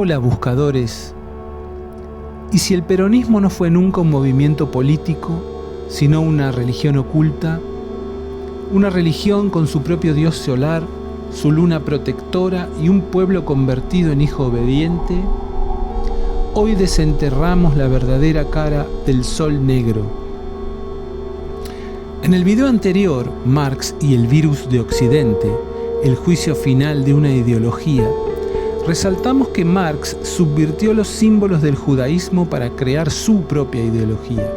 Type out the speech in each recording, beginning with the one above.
Hola buscadores. ¿Y si el peronismo no fue nunca un movimiento político, sino una religión oculta? Una religión con su propio dios solar, su luna protectora y un pueblo convertido en hijo obediente. Hoy desenterramos la verdadera cara del sol negro. En el video anterior, Marx y el virus de Occidente, el juicio final de una ideología, resaltamos que Marx subvirtió los símbolos del judaísmo para crear su propia ideología.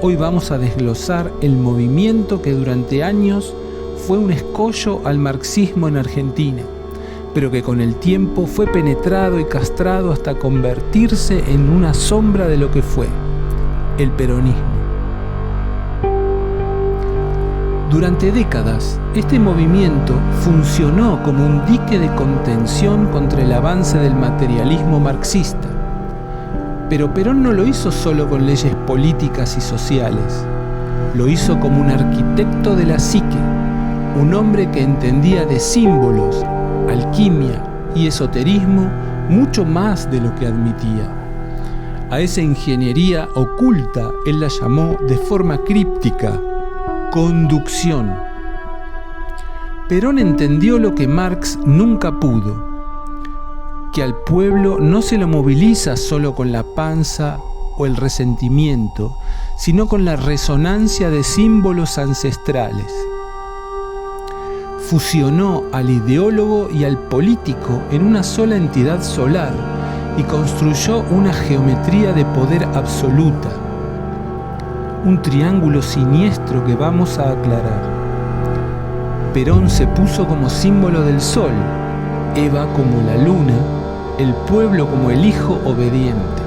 Hoy vamos a desglosar el movimiento que durante años fue un escollo al marxismo en Argentina, pero que con el tiempo fue penetrado y castrado hasta convertirse en una sombra de lo que fue, el peronismo. Durante décadas, este movimiento funcionó como un dique de contención contra el avance del materialismo marxista. Pero Perón no lo hizo solo con leyes políticas y sociales. Lo hizo como un arquitecto de la psique, un hombre que entendía de símbolos, alquimia y esoterismo mucho más de lo que admitía. A esa ingeniería oculta él la llamó de forma críptica conducción. Perón entendió lo que Marx nunca pudo, que al pueblo no se lo moviliza solo con la panza o el resentimiento, sino con la resonancia de símbolos ancestrales. Fusionó al ideólogo y al político en una sola entidad solar y construyó una geometría de poder absoluta. Un triángulo siniestro que vamos a aclarar. Perón se puso como símbolo del sol, Eva como la luna, el pueblo como el hijo obediente.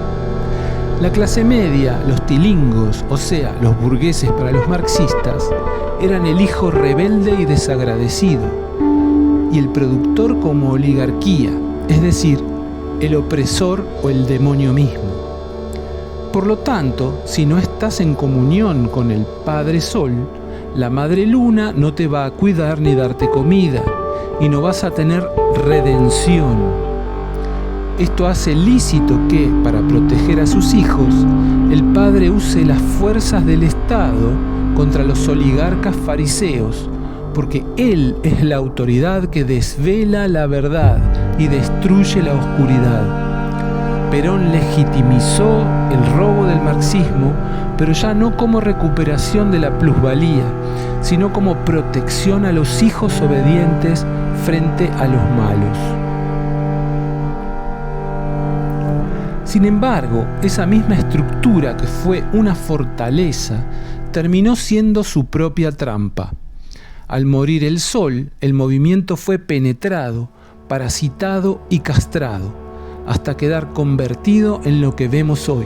La clase media, los tilingos, o sea, los burgueses para los marxistas, eran el hijo rebelde y desagradecido, y el productor como oligarquía, es decir, el opresor o el demonio mismo. Por lo tanto, si no estás en comunión con el Padre Sol, la Madre Luna no te va a cuidar ni darte comida, y no vas a tener redención. Esto hace lícito que, para proteger a sus hijos, el padre use las fuerzas del Estado contra los oligarcas fariseos, porque él es la autoridad que desvela la verdad y destruye la oscuridad. Perón legitimizó el robo del marxismo, pero ya no como recuperación de la plusvalía, sino como protección a los hijos obedientes frente a los malos. Sin embargo, esa misma estructura que fue una fortaleza, terminó siendo su propia trampa. Al morir el sol, el movimiento fue penetrado, parasitado y castrado, hasta quedar convertido en lo que vemos hoy,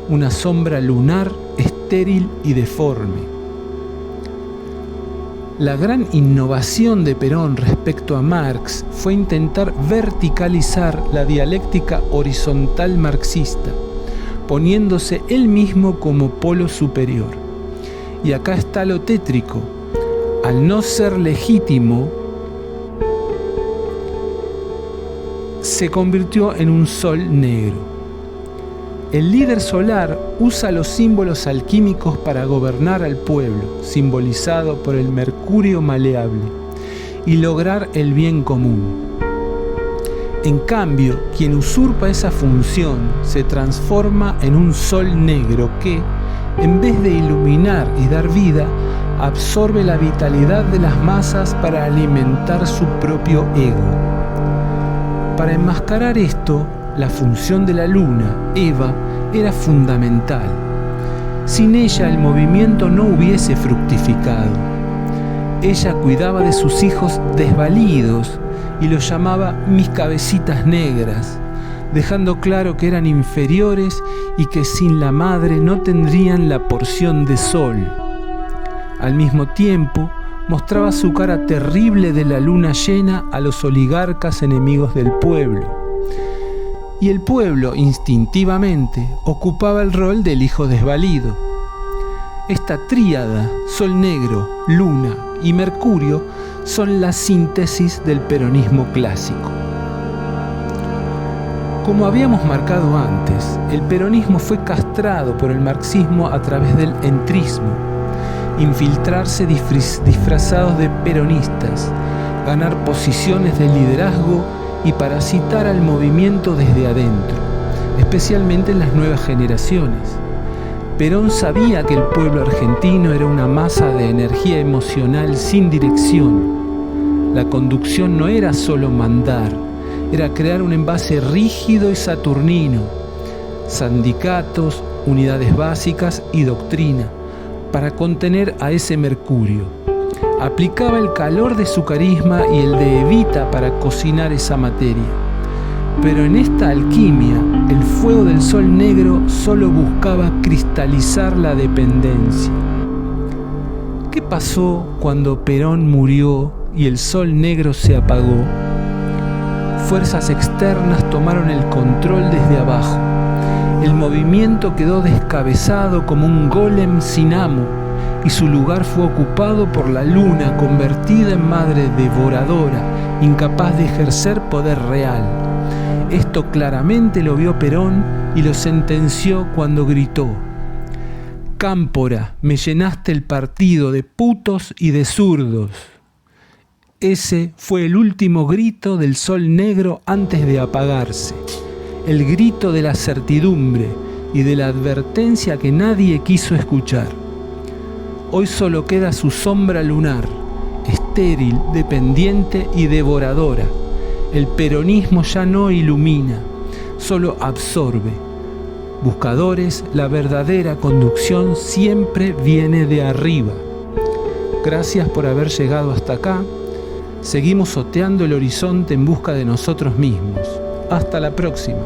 una sombra lunar, estéril y deforme. La gran innovación de Perón respecto a Marx fue intentar verticalizar la dialéctica horizontal marxista, poniéndose él mismo como polo superior. Y acá está lo tétrico. Al no ser legítimo, se convirtió en un sol negro. El líder solar usa los símbolos alquímicos para gobernar al pueblo, simbolizado por el mercurio maleable, y lograr el bien común. En cambio, quien usurpa esa función se transforma en un sol negro que, en vez de iluminar y dar vida, absorbe la vitalidad de las masas para alimentar su propio ego. Para enmascarar esto, la función de la luna, Eva, era fundamental. Sin ella el movimiento no hubiese fructificado. Ella cuidaba de sus hijos desvalidos y los llamaba mis cabecitas negras, dejando claro que eran inferiores y que sin la madre no tendrían la porción de sol. Al mismo tiempo, mostraba su cara terrible de la luna llena a los oligarcas enemigos del pueblo. Y el pueblo, instintivamente, ocupaba el rol del hijo desvalido. Esta tríada, Sol Negro, Luna y Mercurio, son la síntesis del peronismo clásico. Como habíamos marcado antes, el peronismo fue castrado por el marxismo a través del entrismo, infiltrarse disfrazados de peronistas, ganar posiciones de liderazgo y parasitar al movimiento desde adentro, especialmente en las nuevas generaciones. Perón sabía que el pueblo argentino era una masa de energía emocional sin dirección. La conducción no era solo mandar, era crear un envase rígido y saturnino, sindicatos, unidades básicas y doctrina, para contener a ese mercurio. Aplicaba el calor de su carisma y el de Evita para cocinar esa materia. Pero en esta alquimia, el fuego del sol negro solo buscaba cristalizar la dependencia. ¿Qué pasó cuando Perón murió y el sol negro se apagó? Fuerzas externas tomaron el control desde abajo. El movimiento quedó descabezado como un golem sin amo, y su lugar fue ocupado por la luna convertida en madre devoradora, incapaz de ejercer poder real. Esto claramente lo vio Perón y lo sentenció cuando gritó: «Cámpora, me llenaste el partido de putos y de zurdos». Ese fue el último grito del sol negro antes de apagarse, el grito de la certidumbre y de la advertencia que nadie quiso escuchar. Hoy solo queda su sombra lunar, estéril, dependiente y devoradora. El peronismo ya no ilumina, solo absorbe. Buscadores, la verdadera conducción siempre viene de arriba. Gracias por haber llegado hasta acá. Seguimos oteando el horizonte en busca de nosotros mismos. Hasta la próxima.